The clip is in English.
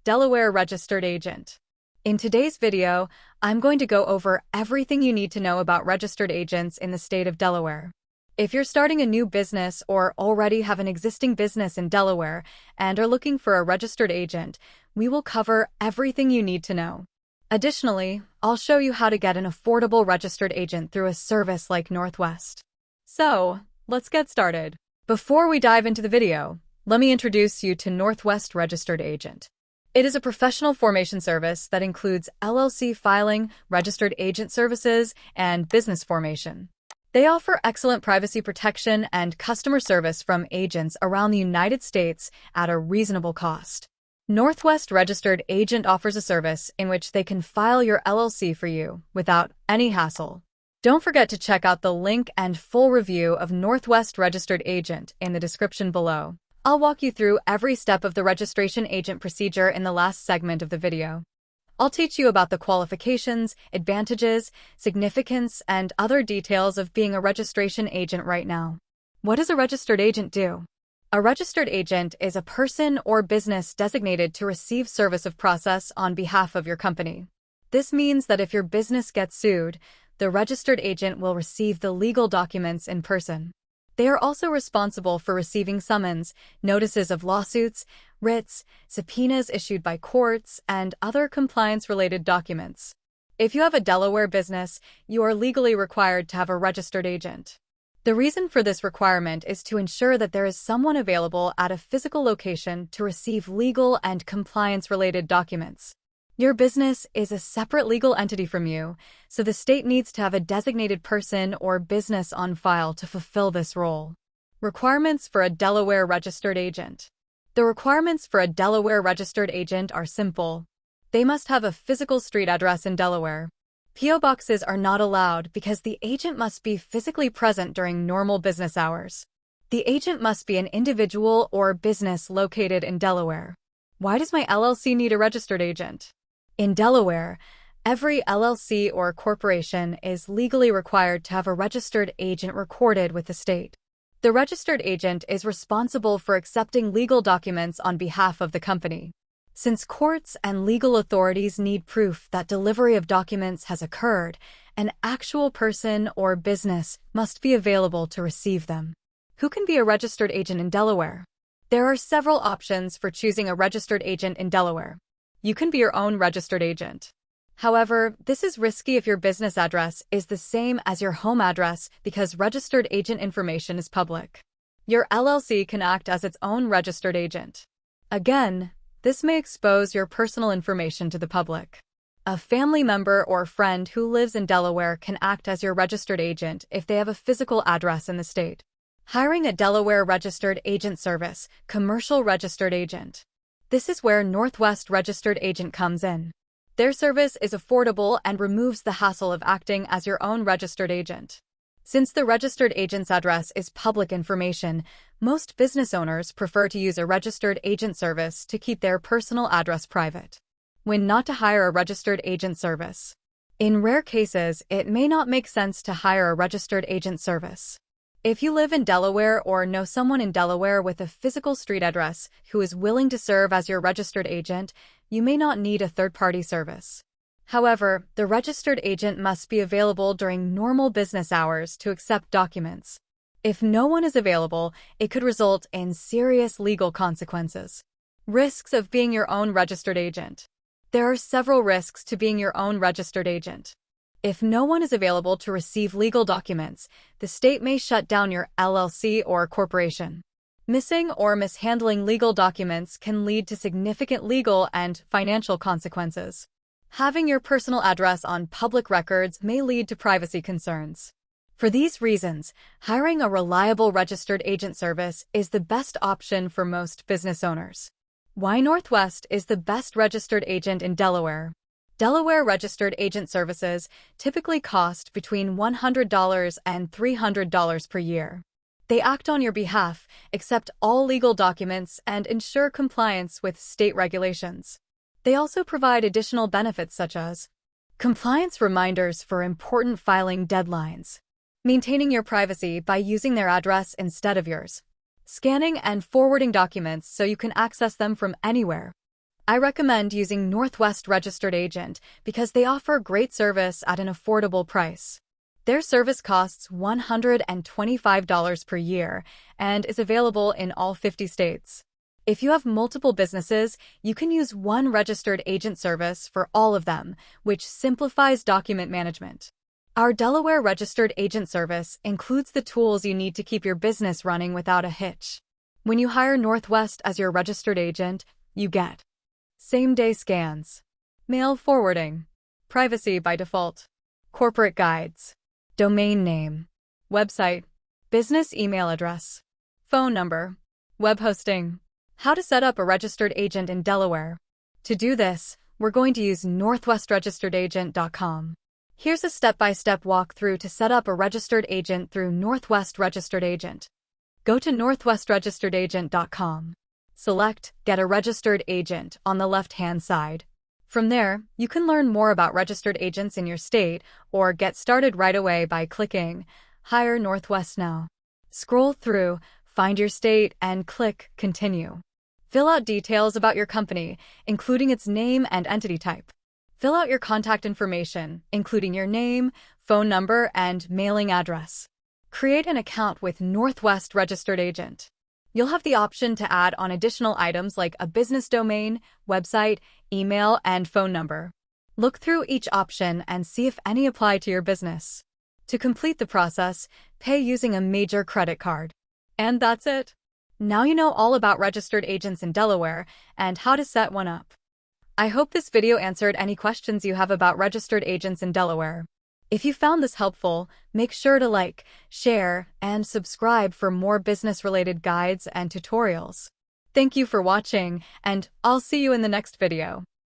Delaware Registered Agent. In today's video, I'm going to go over everything you need to know about registered agents in the state of Delaware. If you're starting a new business or already have an existing business in Delaware and are looking for a registered agent, we will cover everything you need to know. Additionally, I'll show you how to get an affordable registered agent through a service like Northwest. So, let's get started. Before we dive into the video, let me introduce you to Northwest Registered Agent. It is a professional formation service that includes LLC filing, registered agent services, and business formation. They offer excellent privacy protection and customer service from agents around the United States at a reasonable cost. Northwest Registered Agent offers a service in which they can file your LLC for you without any hassle. Don't forget to check out the link and full review of Northwest Registered Agent in the description below. I'll walk you through every step of the registration agent procedure in the last segment of the video. I'll teach you about the qualifications, advantages, significance, and other details of being a registration agent right now. What does a registered agent do? A registered agent is a person or business designated to receive service of process on behalf of your company. This means that if your business gets sued, the registered agent will receive the legal documents in person. They are also responsible for receiving summons, notices of lawsuits, writs, subpoenas issued by courts, and other compliance-related documents. If you have a Delaware business, you are legally required to have a registered agent. The reason for this requirement is to ensure that there is someone available at a physical location to receive legal and compliance-related documents. Your business is a separate legal entity from you, so the state needs to have a designated person or business on file to fulfill this role. Requirements for a Delaware Registered Agent. The requirements for a Delaware Registered Agent are simple. They must have a physical street address in Delaware. P.O. boxes are not allowed because the agent must be physically present during normal business hours. The agent must be an individual or business located in Delaware. Why does my LLC need a registered agent? In Delaware, every LLC or corporation is legally required to have a registered agent recorded with the state. The registered agent is responsible for accepting legal documents on behalf of the company. Since courts and legal authorities need proof that delivery of documents has occurred, an actual person or business must be available to receive them. Who can be a registered agent in Delaware? There are several options for choosing a registered agent in Delaware. You can be your own registered agent. However, this is risky if your business address is the same as your home address because registered agent information is public. Your LLC can act as its own registered agent. Again, this may expose your personal information to the public. A family member or friend who lives in Delaware can act as your registered agent if they have a physical address in the state. Hiring a Delaware Registered Agent Service, Commercial Registered Agent. This is where Northwest Registered Agent comes in. Their service is affordable and removes the hassle of acting as your own registered agent. Since the registered agent's address is public information, most business owners prefer to use a registered agent service to keep their personal address private. When not to hire a registered agent service. In rare cases, it may not make sense to hire a registered agent service. If you live in Delaware or know someone in Delaware with a physical street address who is willing to serve as your registered agent, you may not need a third-party service. However, the registered agent must be available during normal business hours to accept documents. If no one is available, it could result in serious legal consequences. Risks of being your own registered agent. There are several risks to being your own registered agent. If no one is available to receive legal documents, the state may shut down your LLC or corporation. Missing or mishandling legal documents can lead to significant legal and financial consequences. Having your personal address on public records may lead to privacy concerns. For these reasons, hiring a reliable registered agent service is the best option for most business owners. Why Northwest is the best registered agent in Delaware? Delaware Registered Agent Services typically cost between $100 and $300 per year. They act on your behalf, accept all legal documents, and ensure compliance with state regulations. They also provide additional benefits such as compliance reminders for important filing deadlines, maintaining your privacy by using their address instead of yours, scanning and forwarding documents so you can access them from anywhere, I recommend using Northwest Registered Agent because they offer great service at an affordable price. Their service costs $125 per year and is available in all 50 states. If you have multiple businesses, you can use one registered agent service for all of them, which simplifies document management. Our Delaware Registered Agent Service includes the tools you need to keep your business running without a hitch. When you hire Northwest as your registered agent, you get same-day scans, mail forwarding, privacy by default, corporate guides, domain name, website, business email address, phone number, web hosting. How to set up a registered agent in Delaware. To do this, we're going to use northwestregisteredagent.com. Here's a step-by-step walkthrough to set up a registered agent through Northwest Registered Agent. Go to northwestregisteredagent.com. Select Get a Registered Agent on the left-hand side. From there, you can learn more about registered agents in your state or get started right away by clicking Hire Northwest Now. Scroll through, find your state, and click Continue. Fill out details about your company, including its name and entity type. Fill out your contact information, including your name, phone number, and mailing address. Create an account with Northwest Registered Agent. You'll have the option to add on additional items like a business domain, website, email, and phone number. Look through each option and see if any apply to your business. To complete the process, pay using a major credit card. And that's it. Now you know all about registered agents in Delaware and how to set one up. I hope this video answered any questions you have about registered agents in Delaware. If you found this helpful, make sure to like, share, and subscribe for more business-related guides and tutorials. Thank you for watching, and I'll see you in the next video.